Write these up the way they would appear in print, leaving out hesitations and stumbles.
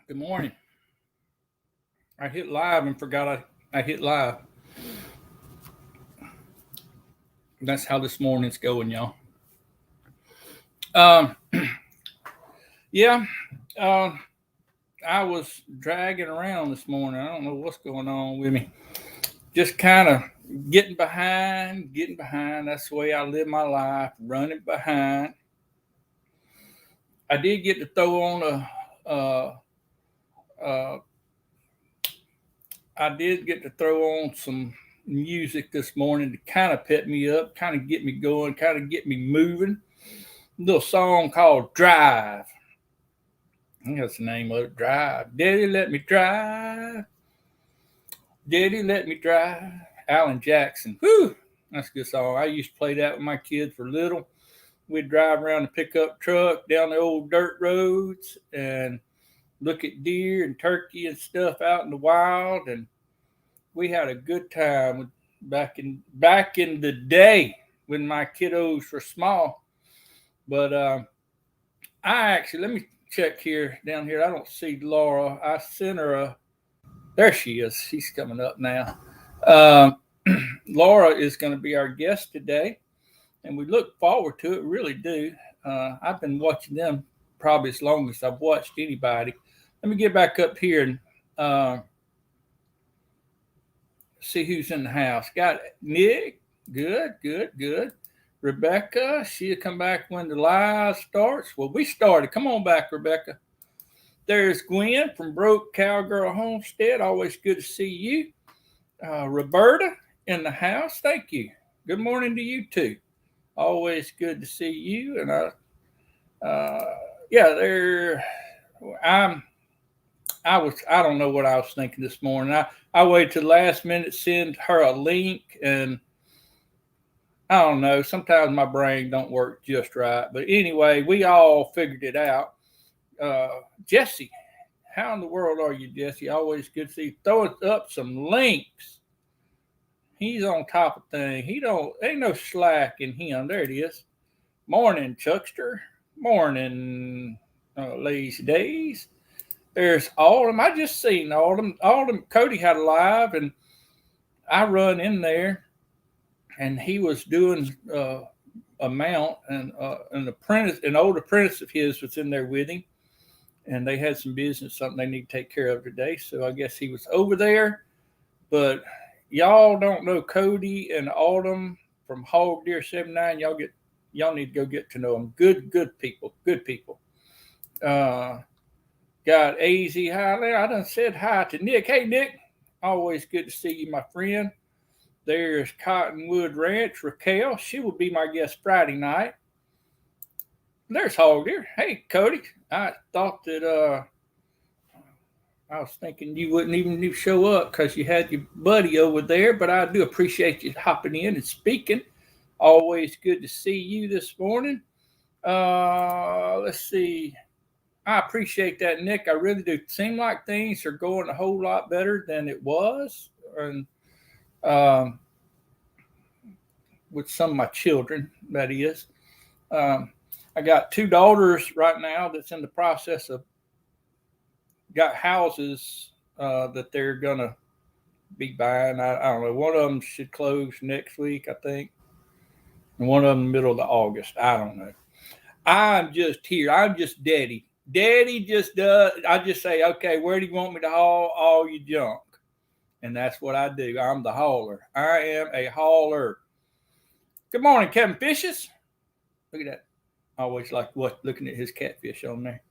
Good morning. I hit live and forgot I hit live. That's how this morning's going, y'all. Um, yeah, uh, I was dragging around this morning. I don't know what's going on with me. Just kind of getting behind. That's the way I live my life, running behind. I did get to throw on uh, uh, I did get to throw on some music this morning to kind of pep me up, kind of get me going, kind of get me moving. A little song called Drive. I think that's the name of it. Drive. Daddy, let me drive. Daddy, let me drive. Alan Jackson. Whew. That's a good song. I used to play that with my kids for little. We'd drive around the pickup truck down the old dirt roads and look at deer and turkey and stuff out in the wild. And we had a good time back in the day when my kiddos were small. But I actually let me check here down here. I don't see Laura. I sent her a. There she is. She's coming up now. Um, Laura is going to be our guest today, and we look forward to it. Really do. I've been watching them probably as long as I've watched anybody. Let me get back up here and see who's in the house. Got Nick. Good, good, good. Rebecca, she'll come back when the live starts. Well, we started. Come on back, Rebecca. There's Gwen from Broke Cowgirl Homestead. Always good to see you. Roberta in the house. Thank you. Good morning to you too. Always good to see you. And yeah, there. I'm. I don't know what I was thinking this morning. I waited to the last minute, send her a link, and I don't know. Sometimes my brain don't work just right. But anyway, we all figured it out. Jesse, how in the world are you, Jesse? Always good to see you. Throwing up some links. He's on top of things. He don't ain't no slack in him. There it is. Morning, Chuckster. Morning, lazy days. There's Autumn. I just seen Autumn. Autumn. Cody had a live, and I run in there, and he was doing a mount, and an old apprentice of his was in there with him, and they had some business, something they need to take care of today. So I guess he was over there. But y'all don't know Cody and Autumn from Hog Deer 79. Y'all need to go get to know them. Good people. Good people. Got AZ Hi there. I done said hi to Nick. Hey Nick, always good to see you, my friend. There's Cottonwood Ranch, Raquel. She will be my guest Friday night. There's Hog Deer. Hey Cody. I thought that I was thinking you wouldn't even show up because you had your buddy over there, but I do appreciate you hopping in and speaking. Always good to see you this morning. Let's see. I appreciate that, Nick. I really do. Seem like things are going a whole lot better than it was, and um, with some of my children, that is. Um, I got two daughters right now that's in the process of got houses that they're gonna be buying. I don't know. One of them should close next week, I think, and one of them in the middle of August. I don't know. I'm just here. I'm just daddy. Daddy just does. I just say, okay, where do you want me to haul all your junk? And that's what I do. I'm the hauler. I am a hauler. Good morning, Kevin Fishes. Look at that. I always like looking at his catfish on there,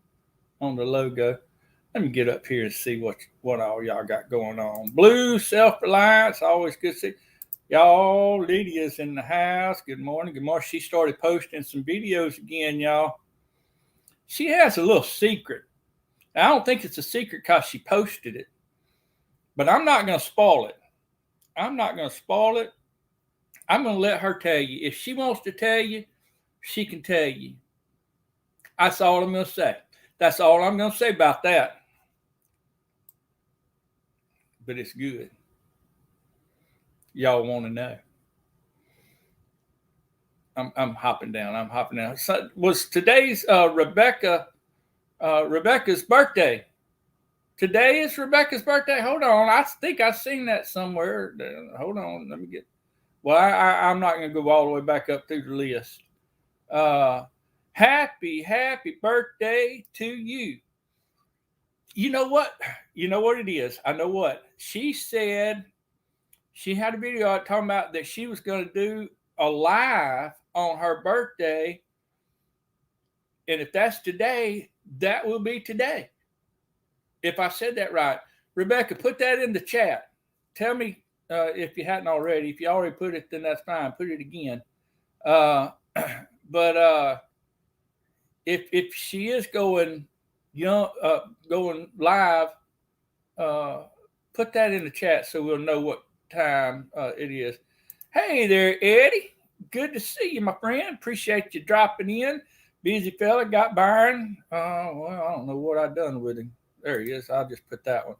on the logo. Let me get up here and see what all y'all got going on. Blue Self-Reliance. Always good to see y'all. Lydia's in the house. Good morning. Good morning. She started posting some videos again, y'all. She has a little secret. I don't think it's a secret because she posted it, but I'm not going to spoil it. I'm not going to spoil it. I'm going to let her tell you. If she wants to tell you, she can tell you. That's all I'm going to say. That's all I'm going to say about that. But it's good. Y'all want to know. I'm hopping down. I'm hopping down. So, was today's Rebecca's birthday? Today is Rebecca's birthday. Hold on. I think I've seen that somewhere. Hold on. Let me get. Well, I'm not going to go all the way back up through the list. Uh, happy birthday to you. You know what? You know what it is. I know what she said. She had a video out talking about that she was going to do a live on her birthday, and if that's today, that will be today. If I said that right, Rebecca, put that in the chat. Tell me if you hadn't already. If you already put it, then that's fine. Put it again. Uh, but if she is going going live, put that in the chat so we'll know what time it is. Hey there, Eddie. Good to see you, my friend. Appreciate you dropping in. Busy fella, got Byron. Well, I don't know what I've done with him. There he is. I'll just put that one.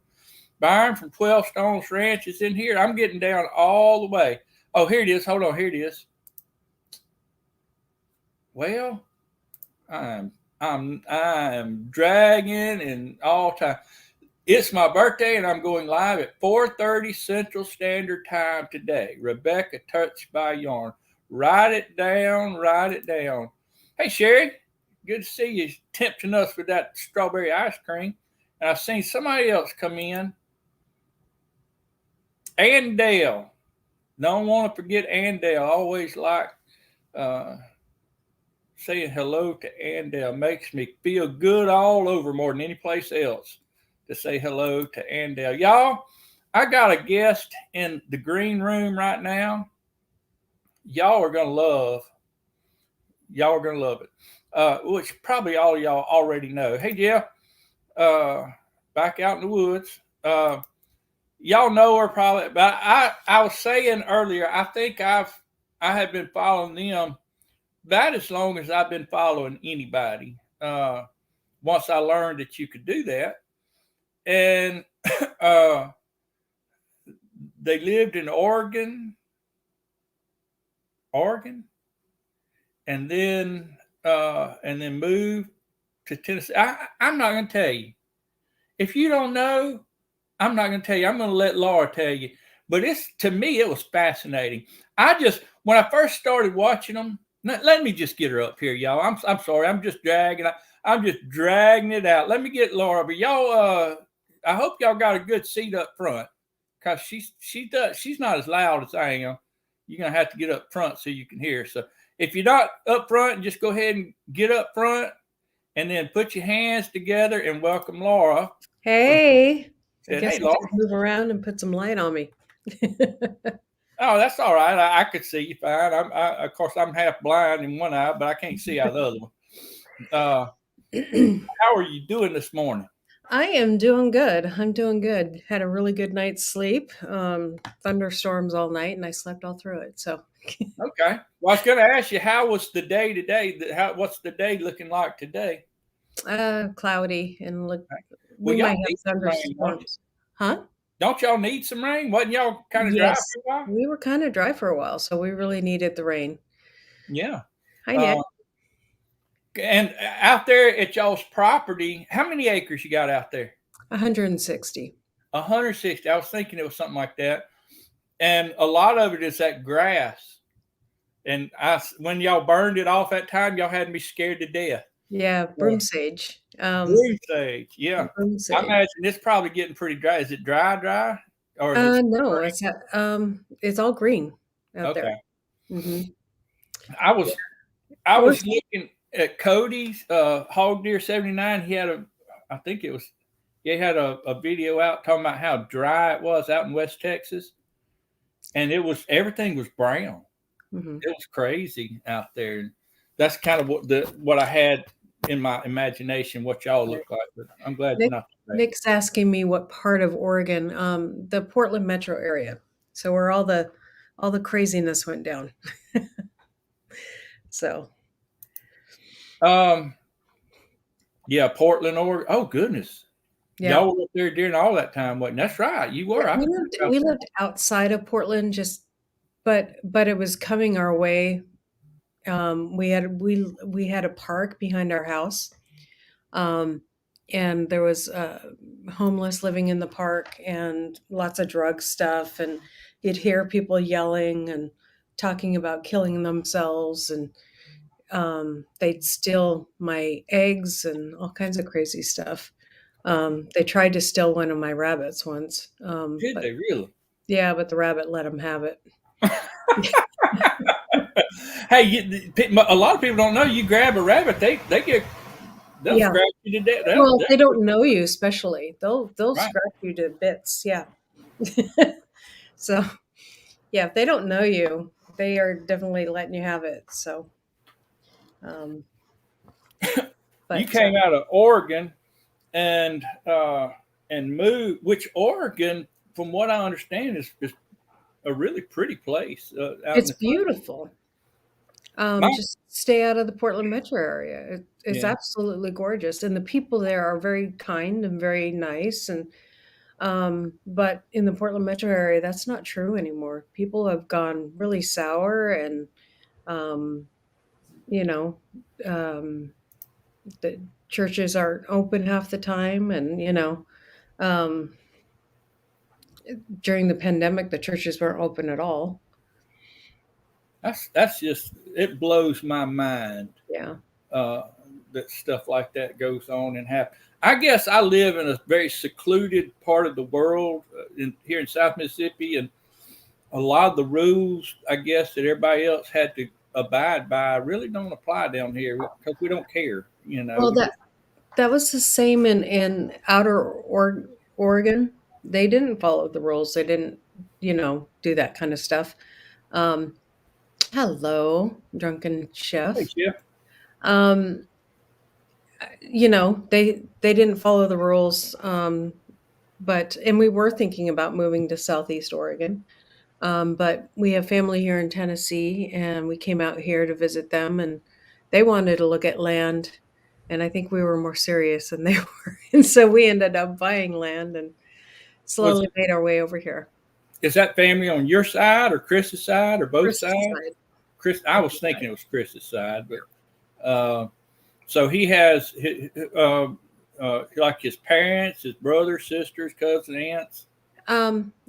Byron from 12 Stones Ranch is in here. I'm getting down all the way. Oh, here it is. Hold on. Here it is. Well, I am dragging and all time. It's my birthday, and I'm going live at 4:30 Central Standard Time today. Rebecca Touched by Yarn. Write it down. Write it down. Hey, Sherry. Good to see you tempting us with that strawberry ice cream. And I've seen somebody else come in. Andale. Don't want to forget Andale. I always like saying hello to Andale. Makes me feel good all over more than any place else to say hello to Andale. Y'all, I got a guest in the green room right now. Y'all are going to love. Y'all are going to love it, which probably all of y'all already know. Hey, Jeff, back out in the woods. Y'all know her probably, but I was saying earlier, I think I have been following them about as long as I've been following anybody. Once I learned that you could do that, and they lived in Oregon, and then moved to Tennessee. I'm not going to tell you if you don't know. I'm not going to tell you. I'm going to let Laura tell you. But to me, it was fascinating. When I first started watching them, let me just get her up here, y'all. I'm sorry. I'm just dragging it out. Let me get Laura. But y'all, I hope y'all got a good seat up front, because she's not as loud as I am. You're going to have to get up front so you can hear. So if you're not up front, just go ahead and get up front, and then put your hands together and welcome Laura. Hey. I guess Hey, I Laura. should move around and put some light on me. Oh, that's all right. I could see you fine. Of course, I'm half blind in one eye, but I can't see out the other one. How are you doing this morning? I am doing good. I'm doing good. Had a really good night's sleep. Thunderstorms all night, and I slept all through it. So, Okay. Well, I was going to ask you, how was the day today? What's the day looking like today? cloudy and look. Well, We y'all might have need some rain, thunderstorms. Huh? don't y'all need some rain? Wasn't y'all kind of dry Yes. for a while? We were kind of dry for a while, so we really needed the rain. Yeah. Hi, Nick. Uh, and out there at y'all's property, how many acres you got out there? 160. 160. I was thinking it was something like that. And a lot of it is that grass. And when y'all burned it off that time, y'all had me scared to death. Yeah, broom sage. Blue sage, yeah. Broom I sage. imagine it's probably getting pretty dry. Is it dry, or is it No, burning? it's all green out there. Okay. Hmm. I was I We're was looking at Cody's Hog Deer 79. I think it was, he had a video out talking about how dry it was out in West Texas, and everything was brown. mhm. It was crazy out there. And that's kind of what I had in my imagination, what y'all Right. look like. But I'm glad Nick, not today. Nick's asking me what part of Oregon, the Portland metro area. So where all the craziness went down. So Um, yeah, Portland, Oregon. Oh goodness, yeah, y'all were up there during all that time, wasn't? That's right, you yeah, were. I we forgot lived about we that. lived outside of Portland, but it was coming our way. We had a park behind our house, um, and there was homeless living in the park and lots of drug stuff, and you'd hear people yelling and talking about killing themselves, and they'd steal my eggs and all kinds of crazy stuff. They tried to steal one of my rabbits once, Did but they really? yeah, but the rabbit let them have it. Hey, a lot of people don't know. You grab a rabbit, they'll Yeah. scratch you to death. Well, if they don't know you, especially, they'll Right. scratch you to bits. Yeah. So yeah, if they don't know you, they are definitely letting you have it. So, um, You but came out of Oregon and moved, which Oregon, from what I understand, is a really pretty place out in it's the beautiful. my Just stay out of the Portland metro area. It's yeah. absolutely gorgeous, and the people there are very kind and very nice. And but in the Portland metro area, that's not true anymore. People have gone really sour, and um, you know, um, the churches aren't open half the time, and um, during the pandemic, the churches weren't open at all. That's just it blows my mind Yeah, uh, that stuff like that goes on and happen. I guess I live in a very secluded part of the world here in South Mississippi, and a lot of the rules, I guess, that everybody else had to abide by really don't apply down here because we don't care. well, We just that was the same in Oregon. They didn't follow the rules. They didn't, do that kind of stuff. Um, Hello, drunken hey, chef. Chef, Um, they didn't follow the rules. But and we were thinking about moving to Southeast Oregon. But we have family here in Tennessee, and we came out here to visit them, and they wanted to look at land, and I think we were more serious than they were, and so we ended up buying land and was slowly made our way over here. is that family on your side or Chris's side or both Chris's sides? side. Chris, I was Chris's thinking side. it was Chris's side, but uh, so he has like his parents, his brothers, sisters, cousins, aunts.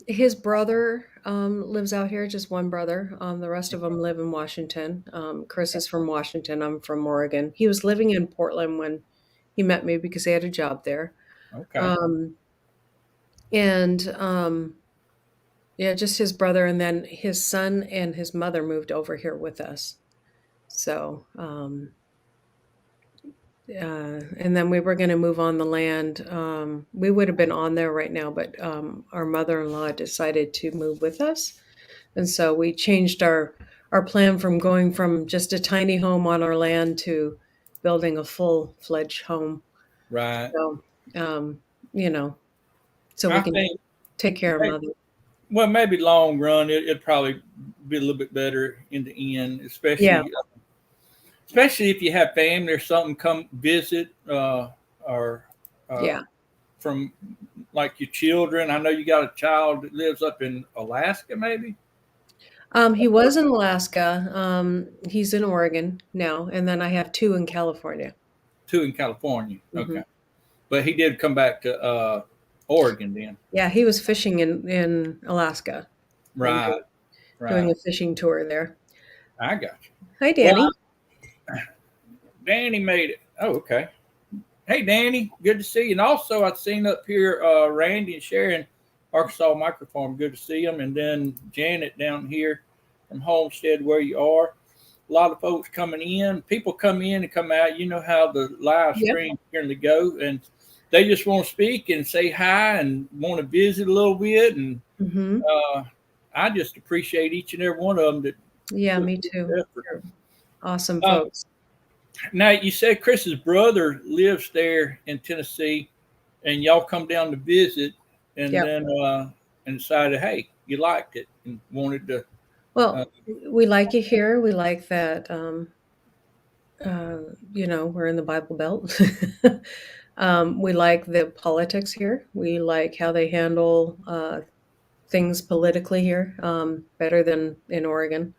His brother lives out here, just one brother. The rest of them live in Washington. Chris is from Washington. I'm from Oregon. He was living in Portland when he met me because he had a job there. Okay, Um, and Yeah, just his brother, and then his son and his mother moved over here with us. So, and then we were going to move on the land. We would have been on there right now, but our mother-in-law decided to move with us, and so we changed our plan from going from just a tiny home on our land to building a full-fledged home. right. So, um, you know, so we I can think take care of may- mother. well, maybe long run, it'd probably be a little bit better in the end, Yeah, especially if you have family or something come visit or uh, yeah. from like your children. I know you got a child that lives up in Alaska, maybe He was in Alaska. He's in Oregon now, and then I have two in California. two in California. Hmm. Okay, but he did come back to Oregon then. Yeah, he was fishing in Alaska and Right, doing right. a fishing tour there. I got you. Hi, Well, Danny. Danny made it. Oh, okay. Hey, Danny, good to see you. And also, I've seen up here Randy and Sharon, Arkansas Microfarm. Good to see them. And then Janet down here from Homestead, where you are. A lot of folks coming in. People come in and come out. You know how the live Yep. stream generally go, and they just want to speak and say hi and want to visit a little bit. And Hmm. uh, I just appreciate each and every one of them that Yeah, put me this too. effort. They're awesome Uh, folks. Now you said Chris's brother lives there in Tennessee, and y'all come down to visit, and Yep. then and decided, hey, you liked it and wanted to. Uh, Well, we like it here. We like that. We're in the Bible Belt. We like the politics here. We like how they handle things politically here, better than in Oregon.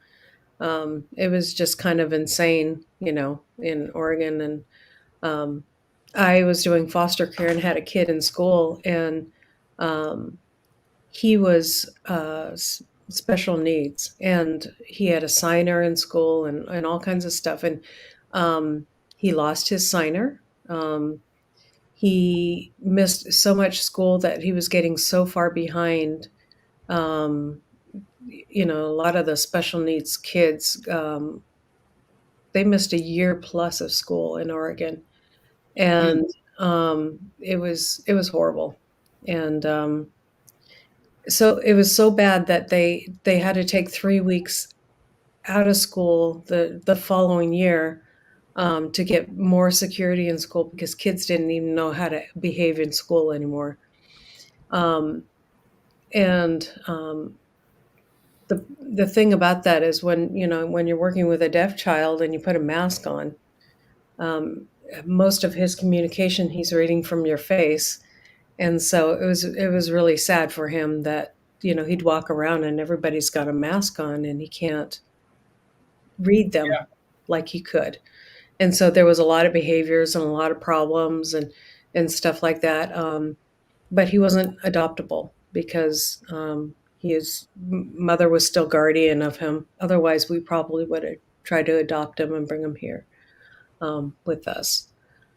It was just kind of insane, in Oregon, and um, I was doing foster care and had a kid in school, and um, he was special needs, and he had a signer in school and all kinds of stuff. And um, he lost his signer. He missed so much school that he was getting so far behind. Um, a lot of the special needs kids, they missed a year plus of school in Oregon, Hmm. and it was horrible. And so it was so bad that they had to take 3 weeks out of school the following year, to get more security in school because kids didn't even know how to behave in school anymore. Um, and the thing about that is when you're working with a deaf child and you put a mask on, um, most of his communication he's reading from your face, and so it was really sad for him that he'd walk around and everybody's got a mask on and he can't read them Yeah, like he could. And so there was a lot of behaviors and a lot of problems and stuff like that. But he wasn't adoptable because his mother was still guardian of him. Otherwise, we probably would have tried to adopt him and bring him here, with us.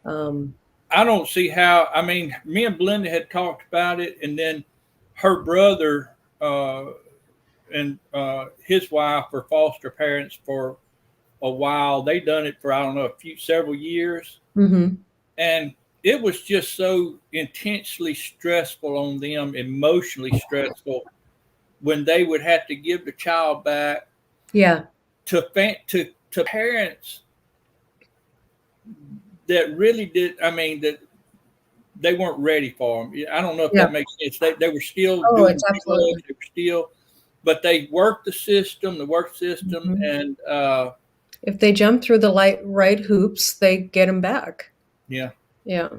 Um, I don't see how. I mean, me and Belinda had talked about it, and then her brother and his wife were foster parents for a while. They done it for I don't know several years, mhm. and it was just so intensely stressful on them, emotionally stressful when they would have to give the child back Yeah, to parents that really did. I mean that they weren't ready for them. I don't know if yeah. that makes sense. They were still Oh, doing it's drugs. absolutely. They were still, but they worked the work system, Mhm. and If they jump through the right hoops, they get them back. yeah. Yeah,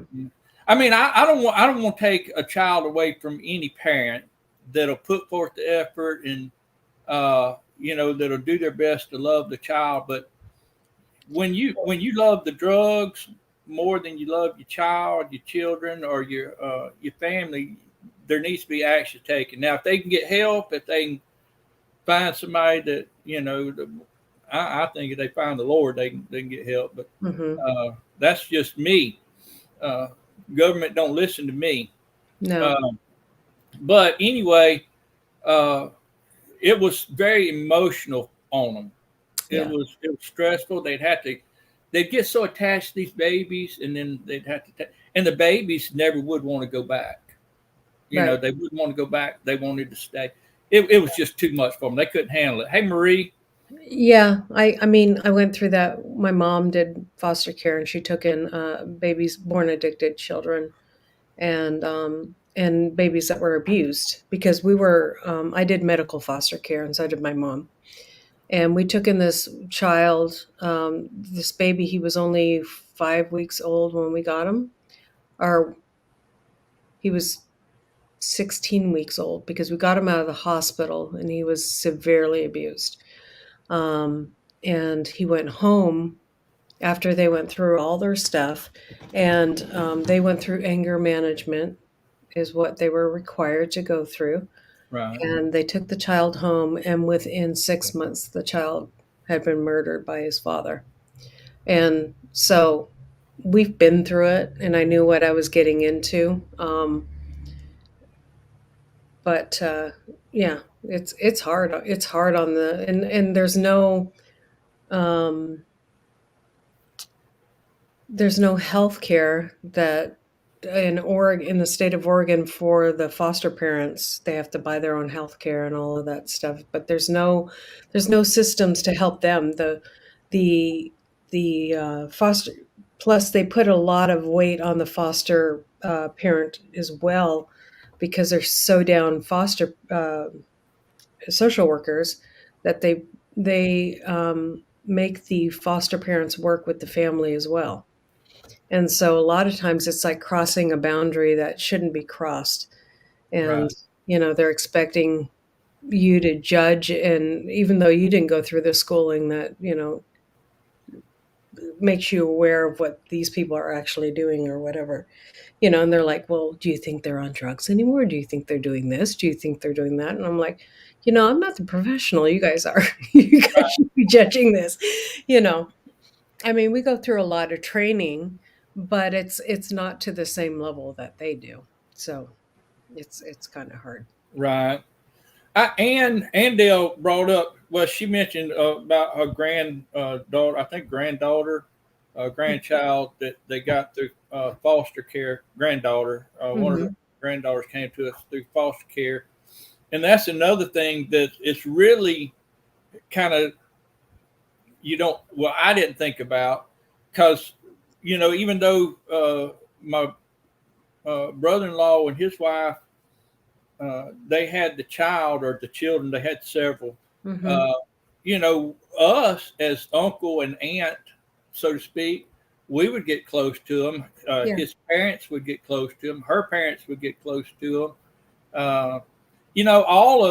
I mean, I don't want to take a child away from any parent that'll put forth the effort and that'll do their best to love the child. But when you love the drugs more than you love your child, your children, or your family, there needs to be action taken. Now, if they can get help, if they can find somebody that I think if they find the Lord, they can get help. But mhm. that's just me. Uh, Government don't listen to me. No, Um, but anyway, uh, it was very emotional on them. yeah, It was stressful. They'd get so attached to these babies, and then they'd have to and the babies never would want to go back. right. They wouldn't want to go back. They wanted to stay. It was just too much for them. They couldn't handle it. Hey, Marie. Yeah, I mean, I went through that. My mom did foster care, and she took in babies born addicted children, and babies that were abused because I did medical foster care, and so did my mom. And we took in this child, this baby. He was only 5 weeks old when we got him, or he was 16 weeks old because we got him out of the hospital, and he was severely abused. Um, and he went home after they went through all their stuff, and they went through anger management is what they were required to go through. Right. And they took the child home, and within 6 months the child had been murdered by his father. And so we've been through it, and I knew what I was getting into. But yeah, it's hard. It's hard on the and um, there's no health care that in the state of Oregon for the foster parents. They have to buy their own health care and all of that stuff, but there's no systems to help them. The foster plus they put a lot of weight on the foster parent as well because they're so down foster social workers that they make the foster parents work with the family as well. And so a lot of times it's like crossing a boundary that shouldn't be crossed. And, Right. they're expecting you to judge. And even though you didn't go through the schooling that, makes you aware of what these people are actually doing or whatever. And they're like, "Well, do you think they're on drugs anymore? Do you think they're doing this? Do you think they're doing that?" And I'm like, I'm not the professional. You guys are. You guys should be judging this. You know, I mean, we go through a lot of training, but it's not to the same level that they do. So it's kind of hard. Right. Andale brought up. Well, she mentioned about her daughter. I think granddaughter, grandchild that they got through foster care. Granddaughter. One of her Hmm. granddaughters came to us through foster care, and that's another thing that it's really kind of you don't. Well, I didn't think about because even though my brother-in-law and his wife they had the child or the children, they had several. Hmm. Uh, us as uncle and aunt, so to speak, we would get close to them. Yeah. His parents would get close to him. Her parents would get close to him. Uh, all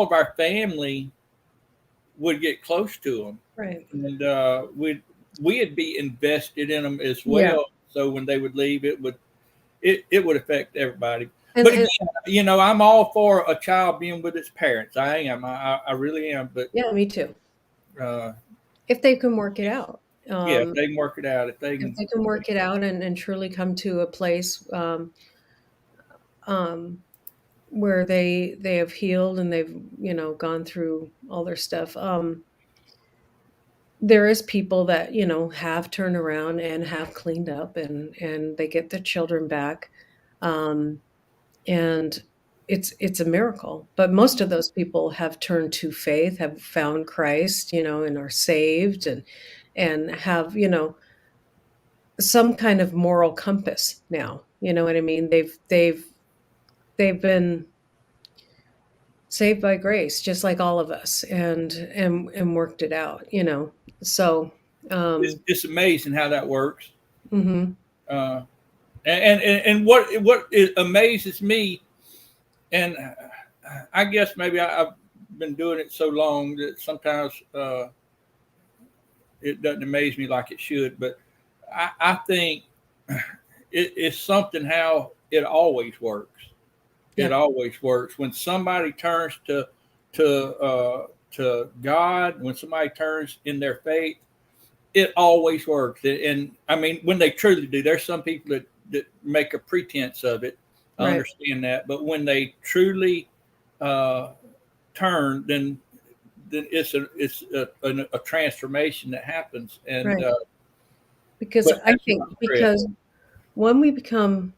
of our family would get close to them, Right. and we'd be invested in them as Yeah. well. So when they would leave, it would affect everybody. And, But and again, I'm all for a child being with its parents. I am. I really am. But yeah, me too. uh, If they can work it out. yeah, if they can work it out, if they If can, they can work it out and truly come to a place um, where they have healed and they've gone through all their stuff. There is people that have turned around and have cleaned up and they get their children back, um, and it's a miracle. But most of those people have turned to faith, have found Christ, and are saved and have some kind of moral compass now. You know what I mean? They've been saved by grace, just like all of us, and worked it out. So, um, it's amazing how that works. mhm, Uh, and what it amazes me, and I guess maybe I've been doing it so long that sometimes it doesn't amaze me like it should. But I think it's something how it always works. It yeah, always works when somebody turns to God. When somebody turns in their faith, it always works. And I mean, when they truly do, there's some people that make a pretense of it. I right, understand that, but when they truly uh, turn, then it's a transformation that happens. And right. Because but I that's think what I read. because when we become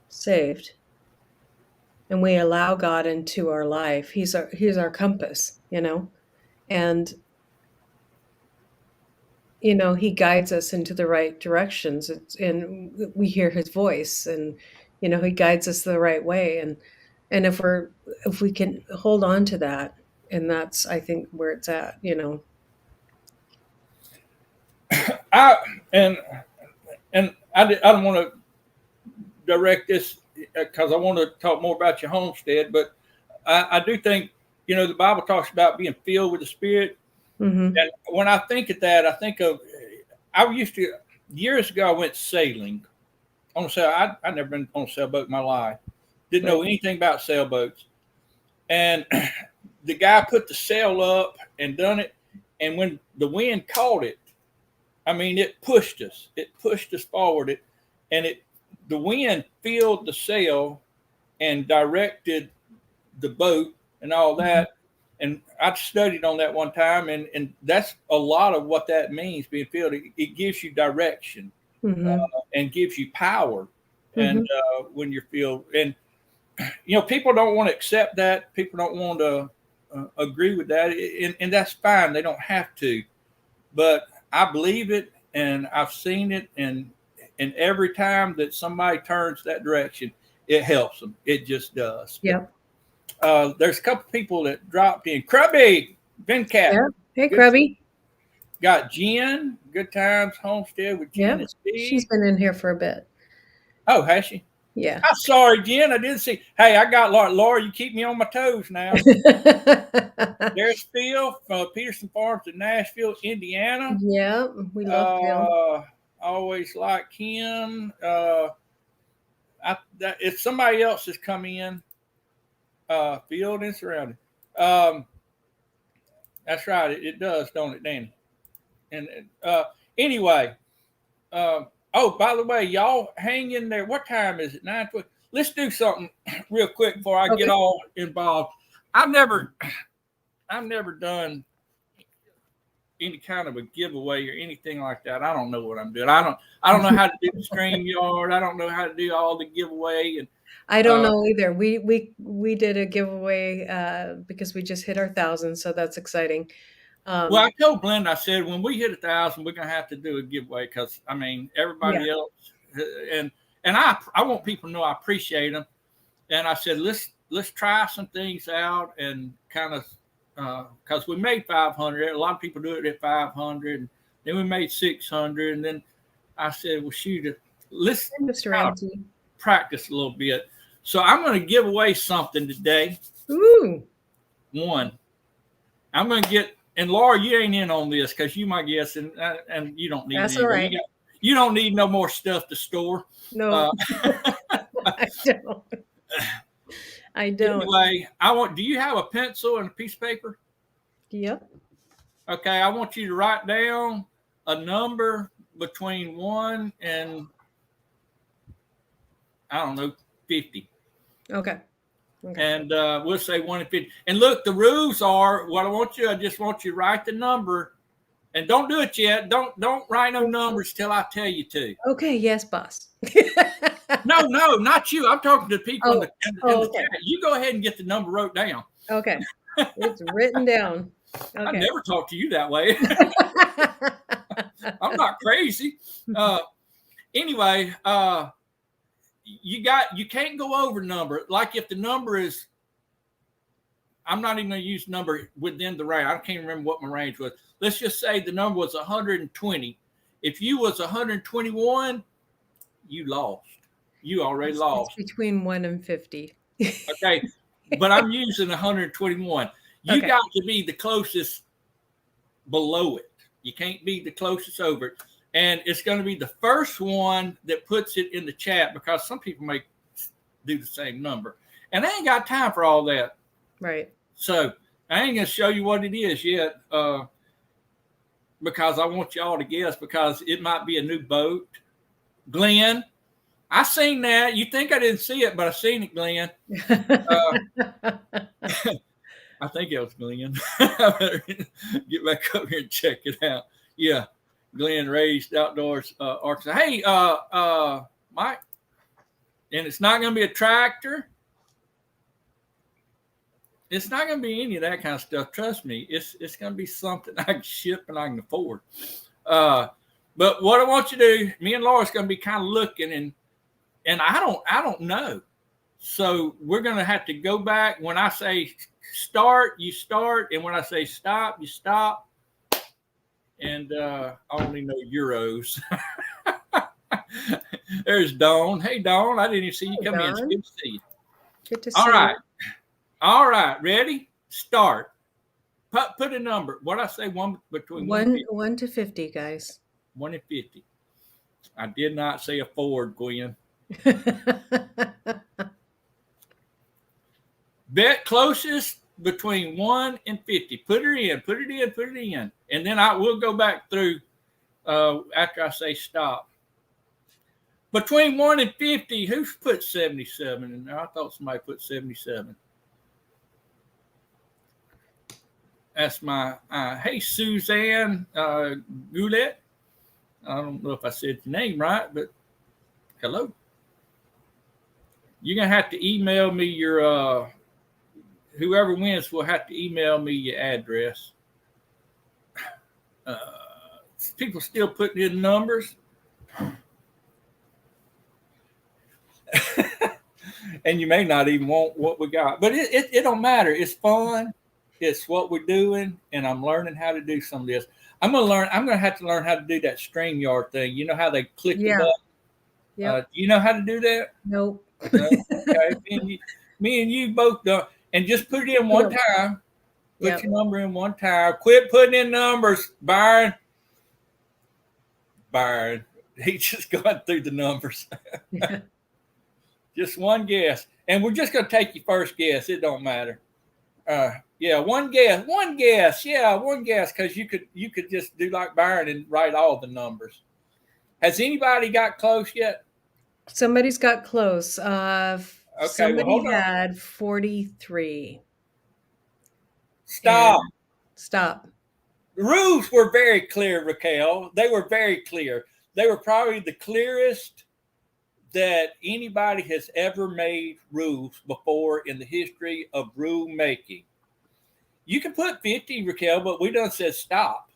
saved and we allow God into our life, He's our compass, and He guides us into the right directions. And we hear His voice, and He guides us the right way. And if we can hold on to that, and that's I think where it's at. I and I don't want to direct this because I want to talk more about your homestead, but I do think the Bible talks about being filled with the Spirit, Hmm. and when I think of that, I think of I used to years ago I went sailing on a sail. I'd never been on a sailboat in my life. Didn't know Right. anything about sailboats, and the guy put the sail up and done it, and when the wind caught it, I mean, it pushed us. It pushed us forward. And the wind filled the sail and directed the boat and all Hmm. that. And I studied on that one time, and that's a lot of what that means being filled. It gives you direction Hmm. and gives you power. And Hmm. when you're filled, and people don't want to accept that. People don't want to agree with that, and that's fine. They don't have to, but I believe it and I've seen it, and every time that somebody turns that direction, it helps them. It just does. But Yep. there's a couple people that dropped in. Krubby, Venkat, Yeah. Hey, good. Krubby. Got Jen, Good Times Homestead with Jen Yep. and She's Steve. been in here for a bit. Oh, has she? Yeah. I'm sorry, Jen. I didn't see. Hey, I got Laura. You keep me on my toes now. There's Phil from Peterson Farms in Nashville, Indiana. Yeah, we love Phil. I always like him. If somebody else has come in, field and surrounded. Um, that's right. It does, don't it, Danny? And anyway, oh, by the way, y'all hang in there. What time is it? 9:20. Let's do something real quick before I get Okay. all involved. I've never done any kind of a giveaway or anything like that. I don't know what I'm doing. I don't know how to do the stream yard. I don't know how to do all the giveaway. And I don't know either. We did a giveaway because we just hit our 1,000, so that's exciting. Well, I told Blend, I said, when we hit 1,000, we're gonna have to do a giveaway because I mean Yeah. everybody else, and I want people to know I appreciate them. And I said, let's try some things out and kind of because we made 500. A lot of people do it at 500. And then we made 600, and then I said, well, shoot, let's Mr. kind of Ramsey. practice a little bit. So I'm going to give away something today. Ooh. One, I'm going to get. And Laura, you ain't in on this because you my guest, and you don't need. That's all right. You don't need no more stuff to store. No, I don't. I don't. Anyway, do you have a pencil and a piece of paper? Yep. Okay, I want you to write down a number between 1 and I don't know 50. Okay. And we'll say 1 and 50. And look, the rules are what I just want you to write the number, and don't do it yet. Don't write no numbers till I tell you to. Okay. Yes, boss. No, not you. I'm talking to people in the okay. chat. You go ahead and get the number wrote down. Okay. It's written down. Okay. I never talk to you that way. I'm not crazy. Anyway, you can't go over number. Like if the number is, I'm not even going to use number within the range. I can't remember what my range was. Let's just say the number was 120. If you was 121, you lost. You already lost. It's between 1 and 50. Okay, but I'm using 121. You got to be the closest below it. You can't be the closest over it. And it's going to be the first one that puts it in the chat because some people may do the same number. And I ain't got time for all that. Right. So I ain't going to show you what it is yet because I want y'all to guess because it might be a new boat. Glenn, I seen that. You think I didn't see it, but I seen it, Glenn. I think it was Glenn. I better get back up here and check it out. Yeah. Glenn raised outdoors Arkansas. Hey, Mike, and it's not going to be a tractor. It's not going to be any of that kind of stuff. Trust me, it's going to be something I can ship and I can afford. But what I want you to do, me and Laura's going to be kind of looking, and I don't know. So we're going to have to go back. When I say start, you start, and when I say stop, you stop. And I only know euros. There's Dawn. Hey, Dawn. I didn't even see you come in. It's good to see you. Good to see you. All right. Ready? Start. Put a number. What I say? Between 1 to 50, guys. 1 and 50. I did not say a Ford, Gwen. Bet closest between 1 and 50. Put it in. And then I will go back through after I say stop. Between 1 and 50, who's put 77 in there? I thought somebody put 77. That's my, hey, Suzanne Goulet. I don't know if I said your name right, but hello. You're going to have to email me your, whoever wins will have to email me your address. People still putting in numbers. And you may not even want what we got. But it don't matter. It's fun. It's what we're doing. And I'm learning how to do some of this. I'm going to have to learn how to do that StreamYard thing. You know how they click the button? Yep. Do you know how to do that? Nope. No. Okay. Me and you both don't. And just put it in one time. Put Yep. your number in one time. Quit putting in numbers, Byron. Byron. He's just going through the numbers. Just one guess. And we're just going to take your first guess. It don't matter. Yeah, one guess. One guess. Yeah, one guess. Because you could just do like Byron and write all the numbers. Has anybody got close yet? Somebody's got close. Okay, well, Somebody hold on. had 43. Stop. And stop. The rules were very clear, Raquel. They were very clear. They were probably the clearest that anybody has ever made rules before in the history of rule making. You can put 50, Raquel, but we done said stop.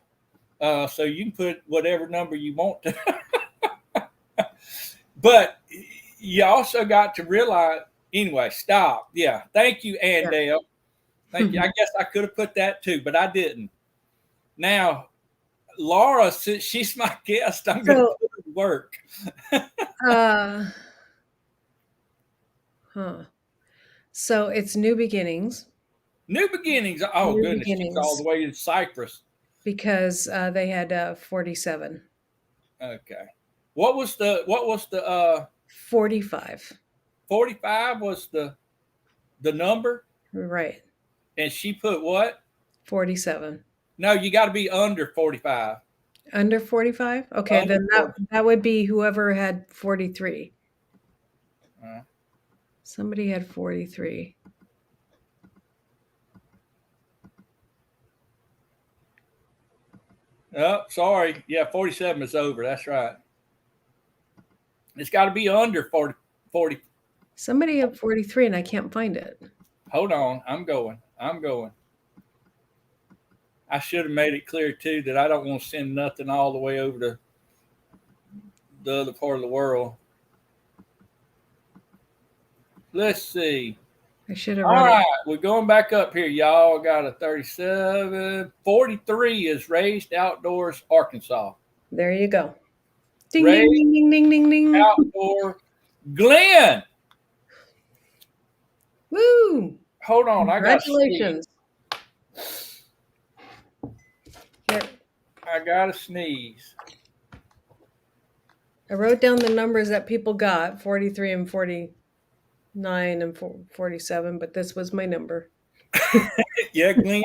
So you can put whatever number you want to. But you also got to realize, anyway, stop. Yeah. Thank you, Andale. Thank you. I guess I could have put that too, but I didn't. Now, Laura, since she's my guest, I'm going to put her to work. So it's New Beginnings. New Beginnings. Oh, New goodness. Beginnings. She's all the way in Cyprus. Because they had 47. Okay. What was the 45. 45 was the number? Right. And she put what? 47. No, you got to be under 45. Under 45? Okay, Under then that would be whoever had 43. Somebody had 43. Oh, sorry. Yeah, 47 is over. That's right. It's got to be under 40. Somebody had 43 and I can't find it. Hold on. I'm going. I should have made it clear, too, that I don't want to send nothing all the way over to the other part of the world. Let's see. I should have. All right. We're going back up here, y'all. Got a 37. 43 is Raised Outdoors, Arkansas. There you go. Ding, ding, ding, ding, ding, ding, ding. Outdoor. Glenn. Woo. Hold on. Congratulations. I got to sneeze. I wrote down the numbers that people got, 43 and 49 and 47, but this was my number. Yeah, Glenn,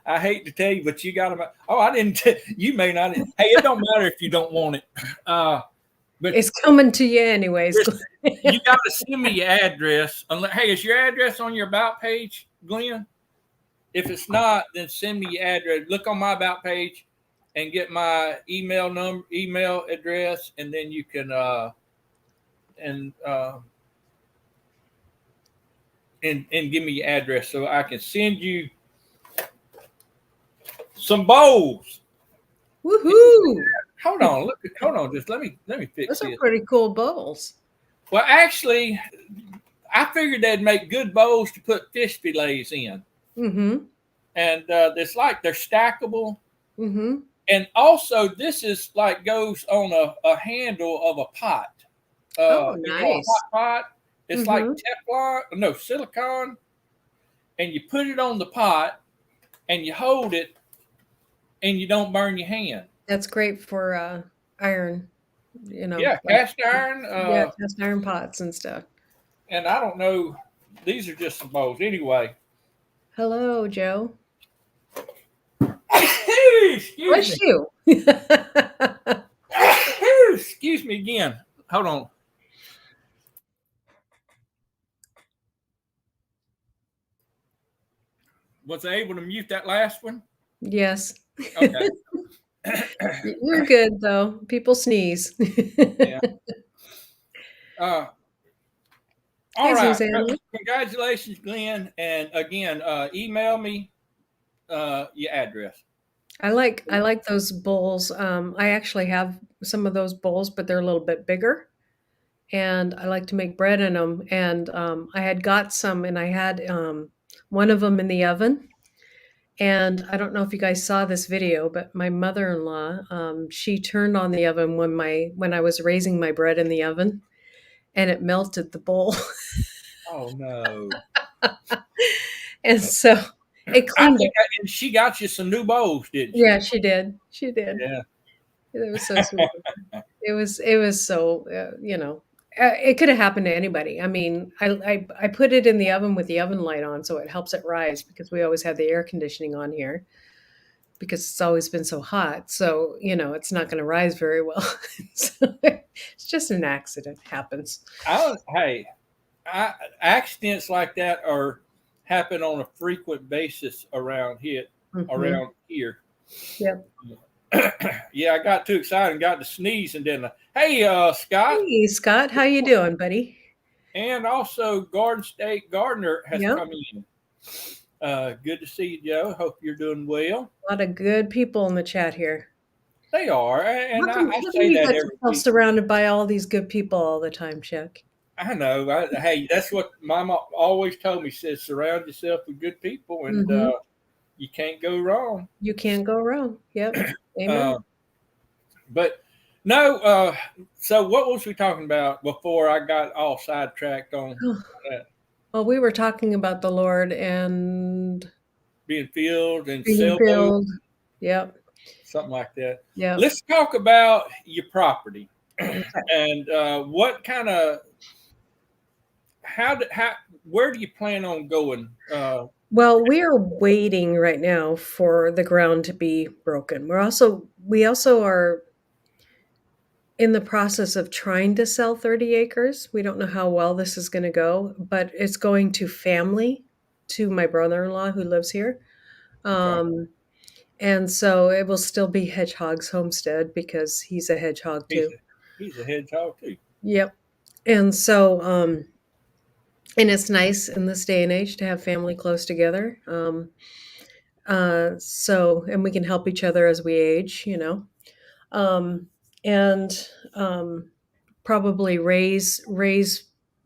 I hate to tell you, but you got them. Oh, I didn't. You may not. Hey, it don't matter if you don't want it. But it's coming to you anyways. You got to send me your address. Hey, is your address on your About page, Glenn? If it's not, then send me your address. Look on my About page and get my email address, and then you can and give me your address so I can send you some bowls. Woohoo! Hold on. Just let me fix Those this. are pretty cool bowls. Well, actually, I figured they'd make good bowls to put fish fillets in. Mm-hmm. And it's like they're stackable. Mm-hmm. And also, this is like goes on a handle of a pot. Nice. You know, a hot pot. It's like Teflon, no, silicone. And you put it on the pot and you hold it and you don't burn your hand. That's great for iron, you know. Yeah, cast iron. Cast iron pots and stuff. And I don't know, these are just some bowls. Anyway. Hello, Joe. Excuse me. You? Excuse me again. Hold on. Was I able to mute that last one? Yes. Okay. You're good, though. People sneeze. Yeah. All right. Susanna. Congratulations, Glenn. And again, email me your address. I like those bowls. I actually have some of those bowls, but they're a little bit bigger. And I like to make bread in them. And I had got some, and I had one of them in the oven. And I don't know if you guys saw this video, but my mother-in-law, she turned on the oven when I was raising my bread in the oven. and it melted the bowl. Oh no. And so it I cleaned think it. and she got you some new bowls, didn't she? Yeah, she did. She did. Yeah. It was so sweet. It was so, it could have happened to anybody. I mean, I put it in the oven with the oven light on, so it helps it rise because we always have the air conditioning on here because it's always been so hot. So, it's not gonna rise very well. So, it's just an accident, happens. Hey, accidents like that are happen on a frequent basis Mhm. around here. Yep. Yeah, I got too excited and got to sneezing, didn't I? Hey, Scott, Hey, Scott, how you doing, buddy? and also Garden State Gardener has Yep. come in. Good to see you, Joe. Hope you're doing well. A lot of good people in the chat here. They are, and How come I how come say you that got every yourself week. surrounded by all these good people all the time, Chuck? I know. Hey, that's what Mama always told me. Says surround yourself with good people, and Mhm. you can't go wrong. You can't go wrong. Yep. Uh, Amen. but no. So what was we talking about before I got all sidetracked on that? Well, we were talking about the Lord and Being filled and being sailboat, filled. Yep. something like that. Yep. Let's talk about your property Okay. and what kind of how where do you plan on going? Well, we are waiting right now for the ground to be broken. We also are in the process of trying to sell 30 acres. We don't know how well this is going to go, but it's going to family, to my brother-in-law who lives here. Okay, Um, and so it will still be Hedgehog's homestead because he's a hedgehog he's too. a he's a hedgehog too. Yep. And so, and it's nice in this day and age to have family close together. And we can help each other as we age. Um, and probably raise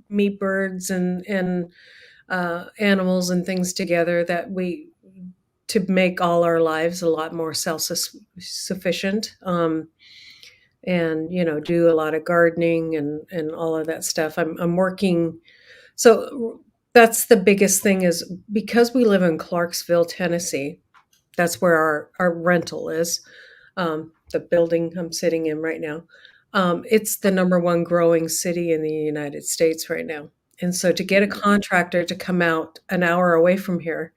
meat birds and animals and things together that we to make all our lives a lot more self-sufficient. And do a lot of gardening and all of that stuff. I'm working. So that's the biggest thing is because we live in Clarksville, Tennessee. That's where our rental is. The building I'm sitting in right now. It's the number one growing city in the United States right now. And so to get a contractor to come out an hour away from here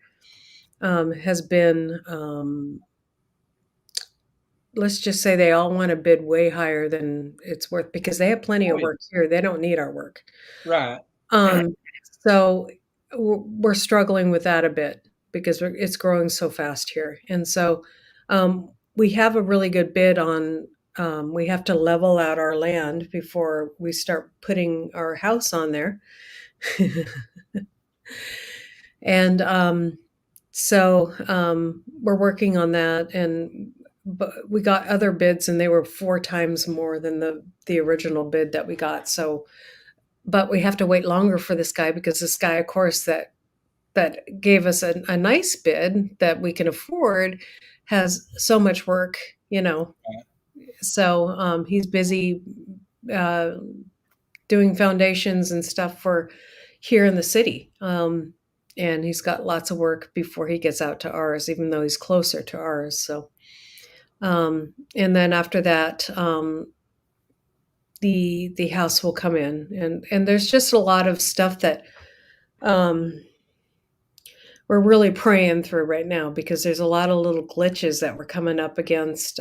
has been, let's just say they all want to bid way higher than it's worth because they have plenty Oh, of yeah. work here. They don't need our work. Right. Um, so we're struggling with that a bit because it's growing so fast here. And so we have a really good bid on, we have to level out our land before we start putting our house on there. And we're working on that. But we got other bids and they were 4 times more than the original bid that we got. So but we have to wait longer for this guy because this guy, of course, that gave us a nice bid that we can afford has so much work. So he's busy uh, doing foundations and stuff for here in the city. And he's got lots of work before he gets out to ours, even though he's closer to ours. So, and then after that, the house will come in, and there's just a lot of stuff that um, we're really praying through right now because there's a lot of little glitches that we're coming up against,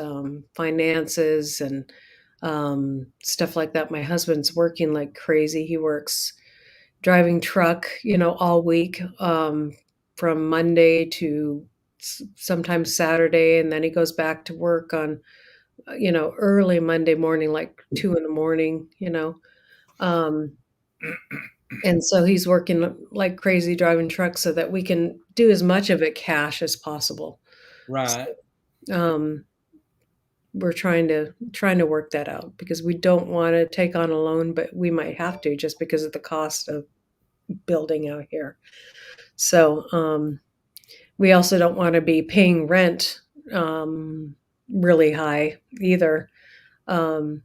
finances and stuff like that. My husband's working like crazy. He works driving truck, all week, from Monday to sometimes Saturday, and then he goes back to work on, early Monday morning, like 2 in the morning. Um, and so he's working like crazy driving trucks so that we can do as much of it cash as possible. So, Right. um, we're trying to work that out because we don't want to take on a loan, but we might have to just because of the cost of building out here. So, we also don't want to be paying rent really high either. Um,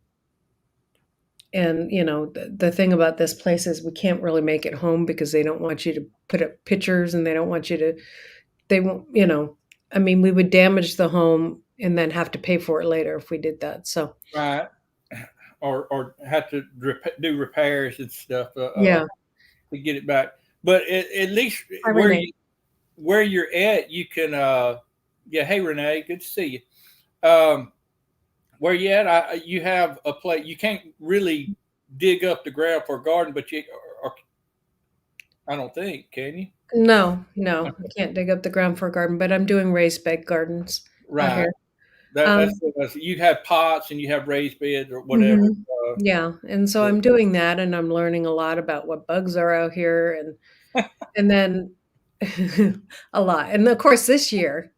And the thing about this place is we can't really make it home because they don't want you to put up pictures, and they don't want you to. They won't. I mean, we would damage the home and then have to pay for it later if we did that. So right. Or have to do repairs and stuff yeah, to get it back. But at least hi Renee. where you're at, you can. Yeah. Hey, Renee. Good to see you. Where you at? You have a place. You can't really dig up the ground for a garden, but or, I don't think, can you? No, no, I can't dig up the ground for a garden, but I'm doing raised bed gardens out Right. here. Um, That's what you have pots and you have raised beds or whatever. mhm. Yeah, and so But I'm doing that, and I'm learning a lot about what bugs are out here, and then a lot. And of course, this year,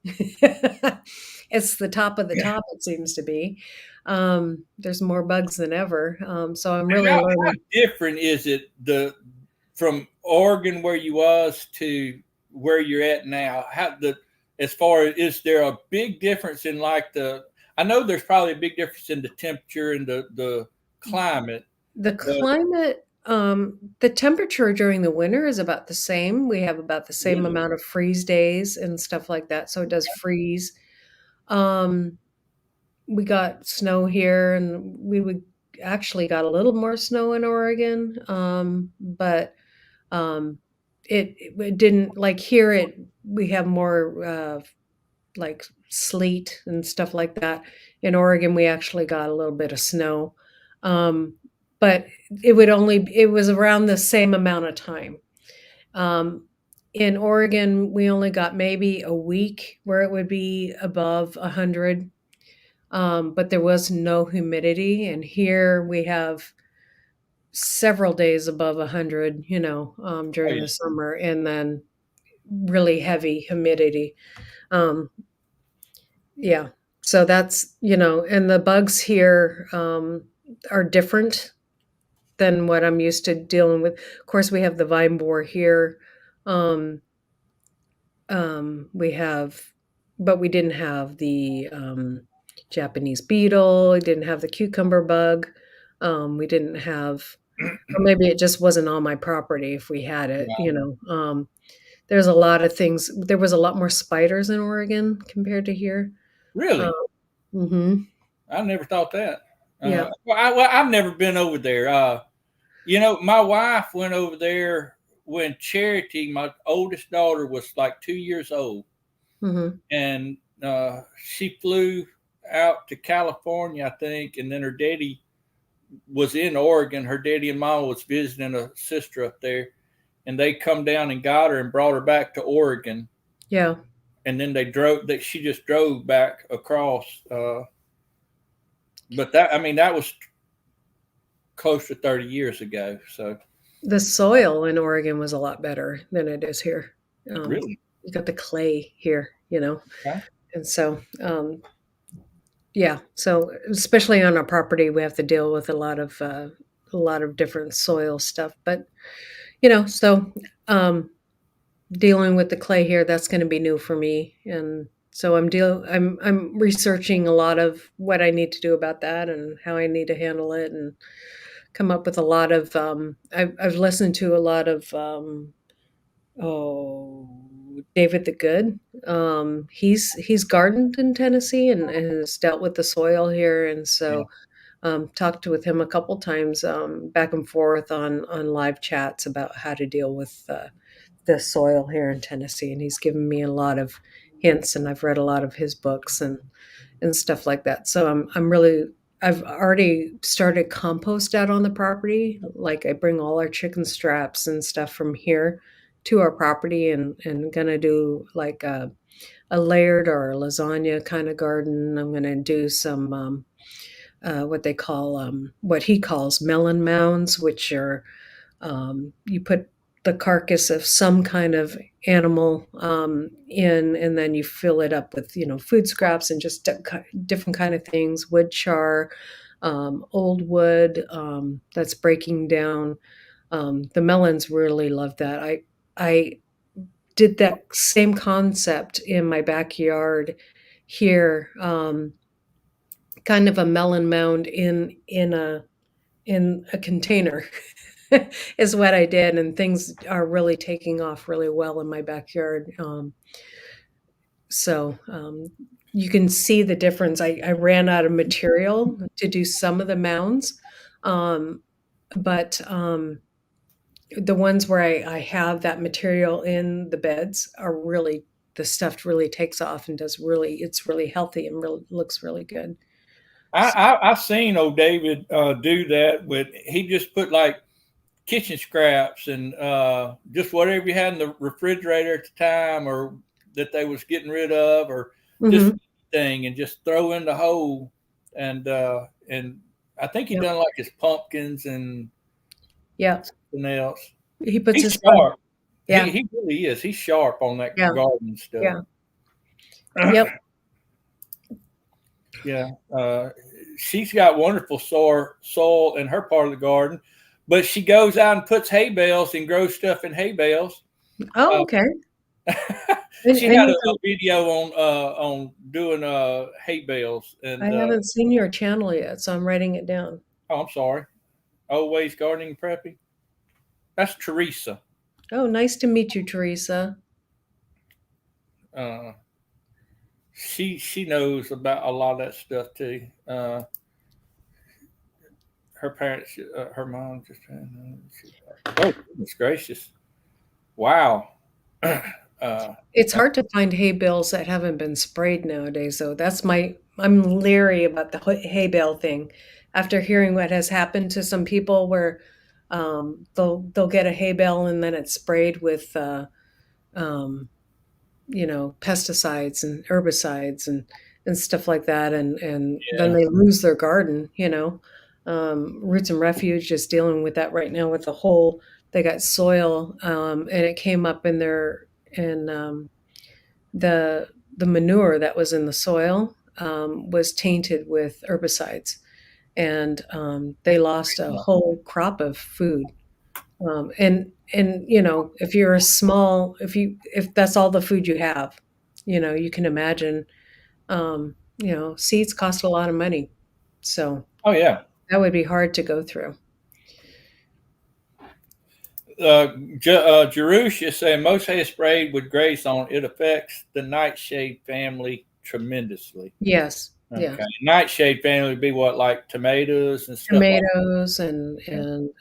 it's the top of the top, it seems to be. There's more bugs than ever. So I'm really how learning. different is it from Oregon where you was to where you're at now? How the as far as is there a big difference in like the I know there's probably a big difference in the temperature and the climate, The but climate, the temperature during the winter is about the same. We have about the same really, amount of freeze days and stuff like that. So it does freeze. Um, we got snow here, and we would actually got a little more snow in Oregon. But um, it didn't like here. We have more like sleet and stuff like that. In Oregon, we actually got a little bit of snow, um, but it was around the same amount of time. Um, in Oregon, we only got maybe a week where it would be above 100, but there was no humidity. And here we have several days above 100, oh during yeah, the summer, and then really heavy humidity. Um, Yeah. So that's, and the bugs here are different than what I'm used to dealing with. Of course, we have the vine borer here. Um, we have, but we didn't have the Japanese beetle. We didn't have the cucumber bug. We didn't have, or maybe it just wasn't on my property if we had it, right. there's a lot of things. There was a lot more spiders in Oregon compared to here. Um, Really, mhm. I never thought that. Yeah. I've never been over there. My wife went over there when Charity, my oldest daughter, was like 2 years old, Mhm. and she flew out to California, I think, and then her daddy was in Oregon. Her daddy and mom was visiting a sister up there, and they come down and got her and brought her back to Oregon, Yeah. and then they drove. That she just drove back across. But that I mean that was close to 30 years ago. So The soil in Oregon was a lot better than it is here. Um, really, you got the clay here, okay. and so, yeah. So, especially on our property, we have to deal with a lot of different soil stuff. But, so, dealing with the clay here, that's gonna be new for me, and so I'm researching a lot of what I need to do about that and how I need to handle it, and come up with a lot of, I've listened to a lot of, oh, David the Good. He's gardened in Tennessee, and has dealt with the soil here, and Yeah, so, talked with him a couple times, back and forth on live chats about how to deal with, the soil here in Tennessee, and he's given me a lot of hints, and I've read a lot of his books and stuff like that. So I'm really I've already started compost out on the property. Like I bring all our chicken straps and stuff from here to our property, and gonna do like a layered or a lasagna kind of garden. I'm gonna do some what he calls melon mounds, which are you put the carcass of some kind of animal in, and then you fill it up with food scraps and just different kind of things, wood char, old wood that's breaking down. The melons really love that. I did that same concept in my backyard here, kind of a melon mound in in a container is what I did, and things are really taking off really well in my backyard. So you can see the difference. I ran out of material to do some of the mounds, um, but the ones where I have that material in the beds are really the stuff really takes off and does really it's really healthy and really looks really good. So, I've seen old David do that with, he just put like kitchen scraps and just whatever you had in the refrigerator at the time or that they was getting rid of, or just mhm, anything, and just throw in the hole. And I think he yeah, done like his pumpkins and yeah. something else. He puts He's his bud. sharp. Yeah, He really is. He's sharp on that yeah, garden stuff. yeah. Yep. Yeah. She's got wonderful soil in her part of the garden, but she goes out and puts hay bales and grows stuff in hay bales. Oh, Uh, okay. she And had you a video on doing hay bales I and haven't seen your channel yet, so I'm writing it down. oh, I'm sorry, always gardening preppy. That's Teresa. Oh, nice to meet you, Teresa. Uh, she knows about a lot of that stuff too. Her parents, her mom just. Oh goodness gracious! Wow. It's hard to find hay bales that haven't been sprayed nowadays, though. I'm leery about the hay bale thing. After hearing what has happened to some people, where they'll get a hay bale and then it's sprayed with um, pesticides and herbicides and stuff like that, and then Yeah. they lose their garden. Roots and Refuge is dealing with that right now with the whole. They got soil, and it came up in their in the manure that was in the soil was tainted with herbicides, and they lost a whole crop of food. And if you're a small, if that's all the food you have, you can imagine. Seeds cost a lot of money, so Oh yeah. that would be hard to go through. Jerusha is saying most hay sprayed with grace on it affects the nightshade family tremendously. Yes, yeah, Okay, nightshade family would be what, like tomatoes and stuff like tomatoes and that.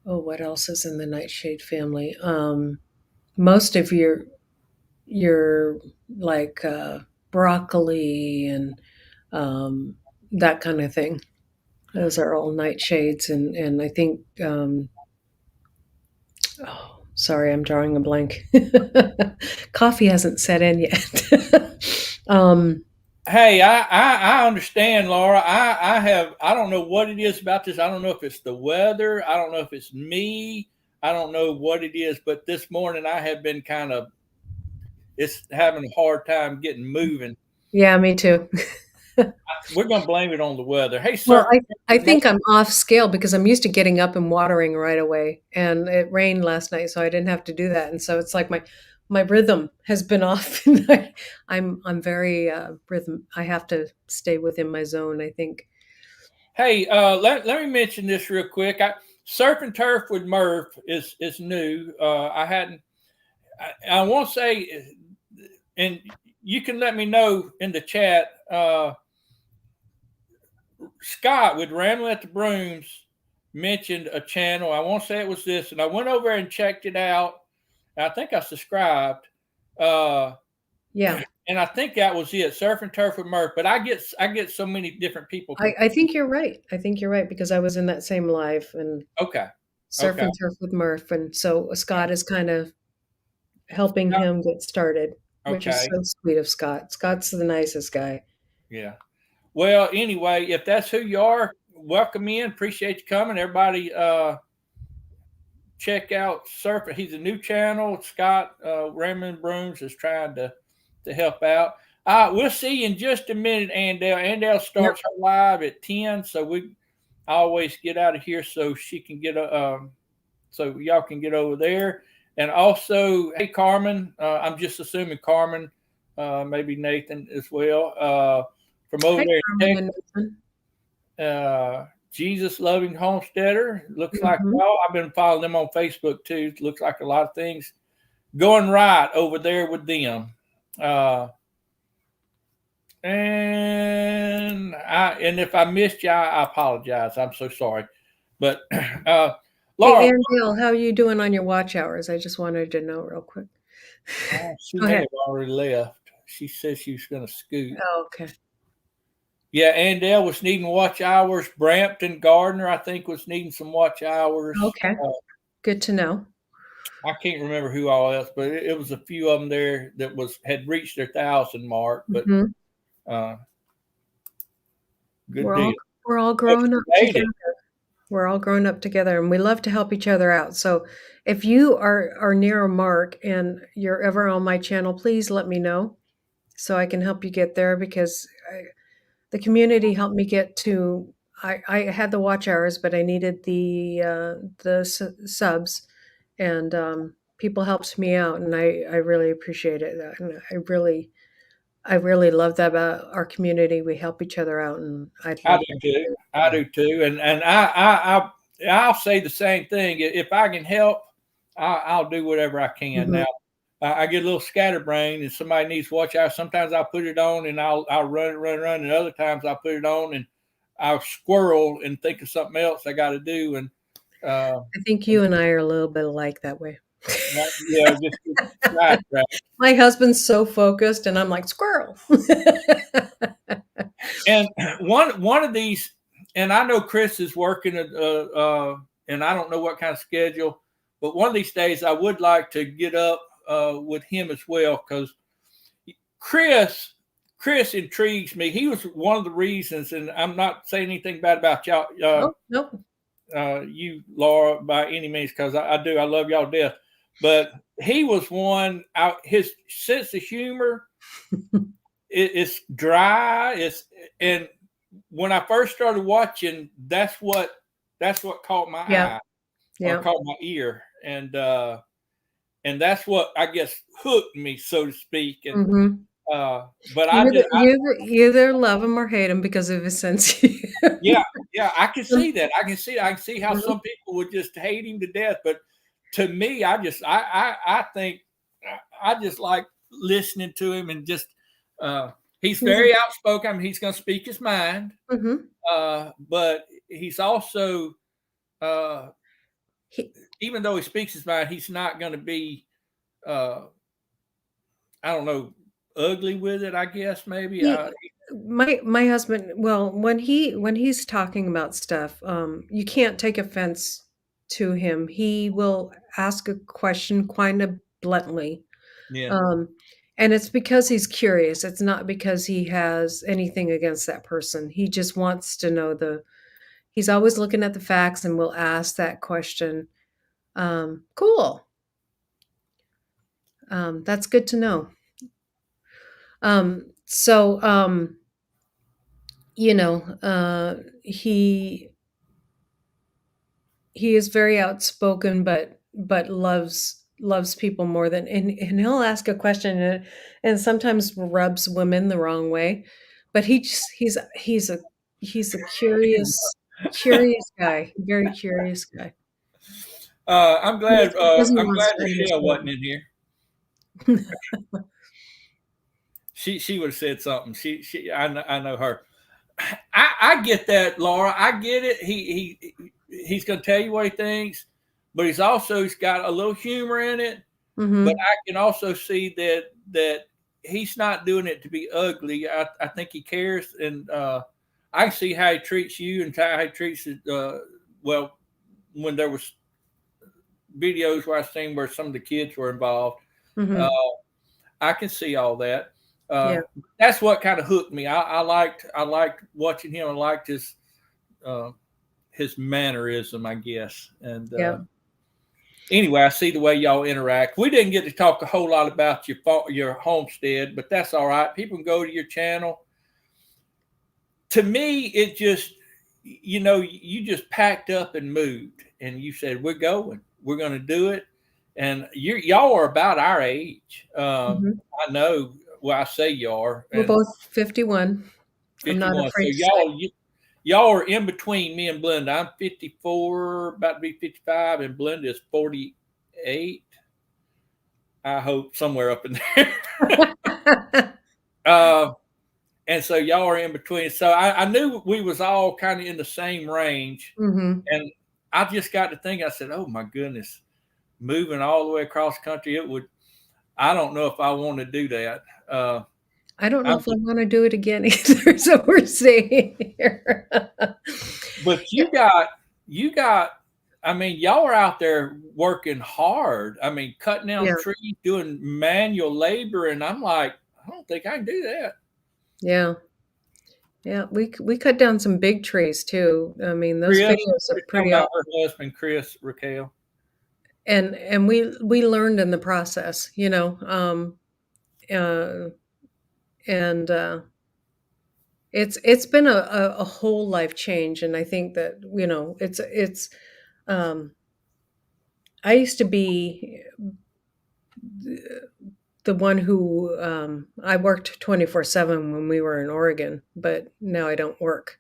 oh, what else is in the nightshade family? Most of your like broccoli and um, that kind of thing. Those are all nightshades, and I think. Oh, sorry, I'm drawing a blank. Coffee hasn't set in yet. Hey, I understand, Laura. I don't know what it is about this. I don't know if it's the weather. I don't know if it's me. I don't know what it is, but this morning I have been kind of, it's having a hard time getting moving. Yeah, me too. We're gonna blame it on the weather. Hey, Well, sir. I think I'm off scale because I'm used to getting up and watering right away, and it rained last night, so I didn't have to do that, and so it's like my rhythm has been off, and I'm very rhythm. I have to stay within my zone, I think. Hey, let me mention this real quick. Surf and turf with Murph is new. I hadn't. I won't say, and you can let me know in the chat. Scott with Rambling at the Brooms mentioned a channel. I won't say it was this, and I went over and checked it out. I think I subscribed, uh, Yeah. and I think that was it. Surf and turf with Murph. But I get so many different people. I think you're right. I think you're right because I was in that same live and Okay, surf okay, and turf with Murph, and so Scott is kind of helping him get started, which is okay, so sweet of Scott. Scott's the nicest guy. yeah. Well, anyway, if that's who you are, welcome in. Appreciate you coming, everybody. Check out Surfer. He's a new channel. Scott Raymond Brooms is trying to help out. We'll see you in just a minute, Andell. Andell Yep. starts her live at 10, so I always get out of here so she can get so y'all can get over there. And also, hey Carmen, I'm just assuming Carmen, maybe Nathan as well, from over Hi, there in Carmen Texas. and Nathan. Jesus Loving Homesteader. Looks like, Mhm. well, I've been following them on Facebook too. Looks like a lot of things going right over there with them. Uh, and if I missed you, I apologize. I'm so sorry. But Hey, Laura, Dale, how are you doing on your watch hours? I just wanted to know real quick. she Go may ahead. have already left. She said she was going to scoot. Oh, okay. Yeah, Andell was needing watch hours. Brampton Gardner, I think, was needing some watch hours. Okay. Good to know. I can't remember who all else, but it was a few of them there that had reached their 1,000 mark. But Mhm. uh, good We're deal. all we're all But growing you up made together. it. We're all growing up together, and we love to help each other out. So, if you are near a mark and you're ever on my channel, please let me know so I can help you get there because the community helped me get to. I had the watch hours, but I needed the subs, and people helped me out, and I really appreciate it. And I really love that about our community. We help each other out, and I'd I love do that. too. I do too. And I'll say the same thing. If I can help, I'll do whatever I can. Mhm. Now, I get a little scatterbrained, and somebody needs to watch out. Sometimes I'll put it on and I'll run, and other times I'll put it on and I'll squirrel and think of something else I got to do. And uh, I think you and I are a little bit alike that way. yeah, just sidetrack. My husband's so focused, and I'm like, "Squirrel." And one of these, and I know Chris is working, and I don't know what kind of schedule, but one of these days I would like to get up with him as well because Chris Chris intrigues me. He was one of the reasons, and I'm not saying anything bad about y'all, Oh, nope. you, Laura, by any means, because I do. I love y'all to death. But he was one. His sense of humor it's dry. And when I first started watching, that's what caught my Yeah, eye or yeah. caught my ear, and that's what I guess hooked me, so to speak. And Mhm. but You I either did. you either love him or hate him because of his sense of humor. Yeah, yeah, I can Some see that. I can see how Mhm. some people would just hate him to death. But to me, I think I just like listening to him and just he's He's a very outspoken. I mean, he's going to speak his mind, Mhm. but he's also uh, He even though he speaks his mind, he's not going to be uh, I don't know, ugly with it. I guess maybe. he my husband, well, when he's talking about stuff, you can't take offense to him. He will ask a question kinda bluntly, Yeah. um, and it's because he's curious. It's not because he has anything against that person. He just wants to know he's always looking at the facts and will ask that question. Cool. That's good to know. So, you know, he is very outspoken, but loves people more than and he'll ask a question and sometimes rubs women the wrong way, but he's a curious guy, very curious guy. I'm Yes, glad. because he I'm wants glad to Michelle wasn't understand. in here. She would have said something. I know her. I get that, Laura. I get it. He's going to tell you what he thinks, but he's got a little humor in it. But Mhm. I can also see that he's not doing it to be ugly. I think he cares, and I can see how he treats you and how he treats it. Well, when there was videos where I seen where some of the kids were involved, uh, Mhm. I can see all that. Yeah. That's what kind of hooked me. I liked watching him. I liked uh, his mannerism, I guess. And Yeah. anyway, I see the way y'all interact. We didn't get to talk a whole lot about your homestead, but that's all right. People can go to your channel. To me, it just you just packed up and moved, and you said we're going. We're going to do it. And y'all are about our age. Mhm. I know. Well, I say you are, We're and both 51. I'm not 51. So afraid to say. y'all are in between me and Blenda. I'm 54, about to be 55, and Blenda is 48. I hope somewhere up in there. And so y'all are in between. So I knew we was all kind of in the same range. Mm-hmm. And I just got to think, I said, oh my goodness, moving all the way across country, I don't know if I want to do that. I don't know if I want to do it again either. So we're staying here. But you got, I mean, y'all are out there working hard. I mean, cutting down trees, doing manual labor. And I'm like, I don't think I can do that. Yeah. Yeah. We cut down some big trees too. I mean, those videos are pretty about her husband, Chris, Raquel. And we learned in the process, you know, and it's been a whole life change. And I think that, you know, it's I used to be the one who I worked 24/7 when we were in Oregon, but now I don't work.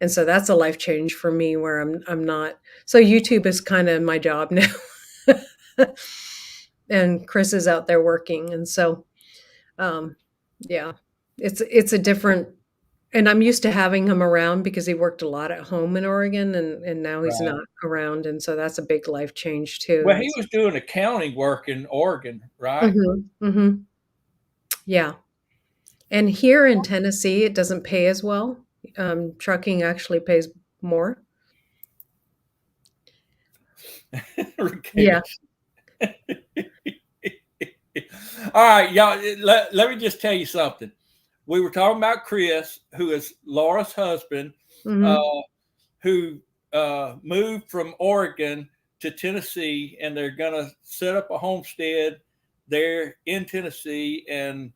And so that's a life change for me where I'm not. So YouTube is kind of my job now. And Chris is out there working. And so yeah, it's a different, and I'm used to having him around because he worked a lot at home in Oregon, and now he's not around. And so that's a big life change too. Well, he was doing accounting work in Oregon, right? Mm-hmm, mm-hmm. Yeah. And here in Tennessee, it doesn't pay as well. Trucking actually pays more. Yeah. All right, y'all. Let me just tell you something. We were talking about Chris, who is Laura's husband, who moved from Oregon to Tennessee, and they're gonna set up a homestead there in Tennessee, and